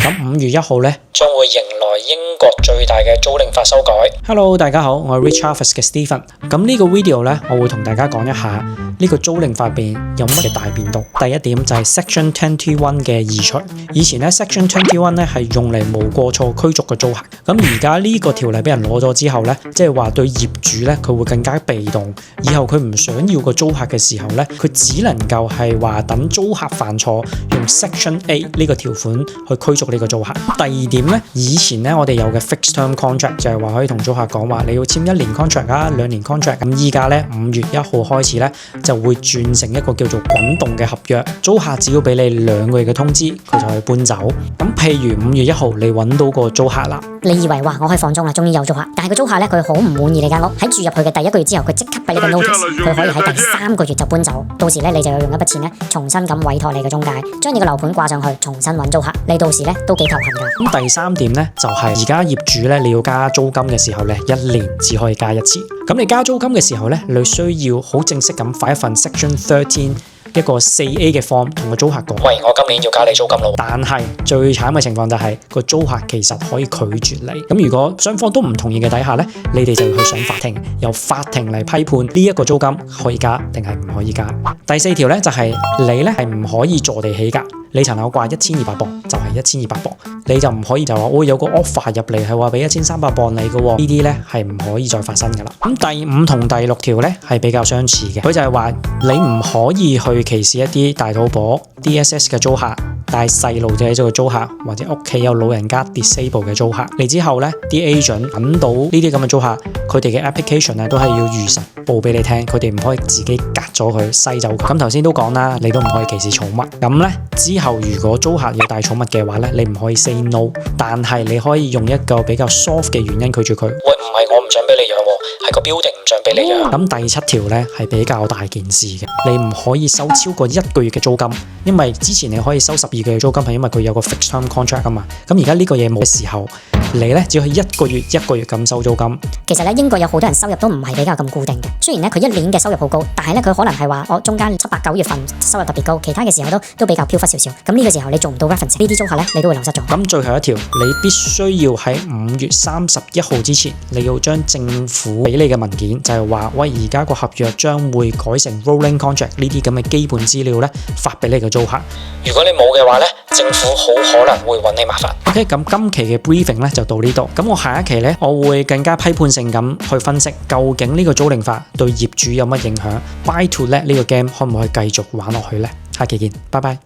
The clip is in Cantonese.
咁5月1號咧，將會迎來英國最大嘅租賃法修改。Hello， 大家好，我係 Rich Harvest 嘅 Stephen。咁呢個 video 咧，我會同大家講一下呢個租賃法入邊有乜嘅大變動。第一點就係 Section 21嘅移除。以前咧 Section 21咧係用嚟無過錯驅逐嘅租客。咁而家呢個條例俾人攞咗之後咧，即係話對業主咧佢會更加被動。以後佢唔想要個租客嘅時候咧，佢只能夠係話等租客犯錯，用 Section 8呢個條款去驅逐呢個租客。第二點咧，以前咧我哋有嘅 fixed term contract 就係話可以同租客講話你要簽1年 contract 啊，2年 contract。咁依家咧5月1號開始咧就會轉成一個叫做滾動嘅合約，租客只要俾你2個月嘅通知，佢就可以搬走。咁譬如5月1號你揾到個租客啦，你以為哇我可以放租啦，終於有租客，但係個租客咧佢好唔滿意你間屋，喺住入去嘅第1個月之後，佢即刻俾你個 notice， 佢可以喺第3個月就搬走。到時咧你就要用一筆錢咧重新咁委託你嘅中介，將你個樓盤掛上去，重新揾租客，你到時咧都幾頭痕㗎。咁第3點咧就係而家業主咧你要加租金嘅時候咧1年只可以加1次。咁你加租金嘅時候咧，你需要好正式咁發一份 Section 13一個4A 嘅 form 同個租客講，喂，我今年要加你租金咯。但係最慘嘅情況就係個租客其實可以拒絕你。咁如果雙方都唔同意嘅底下咧，你哋就要去上法庭，由法庭嚟批判呢一個租金可以加定係唔可以加。第4條咧就係你咧係唔可以坐地起價。你層樓掛1200磅就係1200磅，你就唔可以就話我有個 offer 入嚟係話俾1300磅你嘅喎，呢啲咧係唔可以再發生噶啦。咁第5同第6條咧係比較相似嘅，佢就係話你唔可以去歧視一啲大肚婆 DSS 嘅租客，帶細路仔嘅租客，或者屋企有老人家 disable 嘅租客。嚟之後咧，啲 agent 揾到呢啲咁嘅租客，佢哋嘅 application 咧都係要如實報俾你聽，佢哋唔可以自己隔咗佢篩走佢。咁頭先都講啦，你都唔可以歧視寵物。咁咧之後如果租客要帶寵物嘅話咧，你唔可以 say no， 但係你可以用一個比較 soft 嘅原因拒絕佢。喂，唔係我唔想俾你養喎，係個 building 唔想俾你養。咁第7條咧係比較大件事嘅，你唔可以收超過1個月嘅租金，因為之前你可以收12個月租金係因為佢有個 fixed term contract 啊嘛。咁而家呢個嘢冇嘅時候，你咧只可以1個月1個月咁收租金。其實咧英國有好多人收入都唔係比較咁固定嘅，雖然咧佢1年嘅收入好高，但係咧佢可能係話我中間7、8、9月份收入特別高，其他嘅時候都比較飄忽少少。咁呢個時候你做唔到 reference， 呢啲租客咧你都會流失咗。咁最後一條，你必須要喺5月31號之前，你要將政府俾你嘅文件，就係話喂而家個合約將會改成 rolling contract 呢啲咁嘅基本資料咧，發俾你嘅租客。如果你冇嘅話咧，政府好可能會揾你麻煩。OK， 咁今期嘅 briefing 咧就到呢度。咁我下一期咧，我會更加批判性咁去分析究竟呢個租賃法對業主有乜影響，Buy to Let 呢個 game 可唔可以繼續玩落去咧？下期見，拜拜。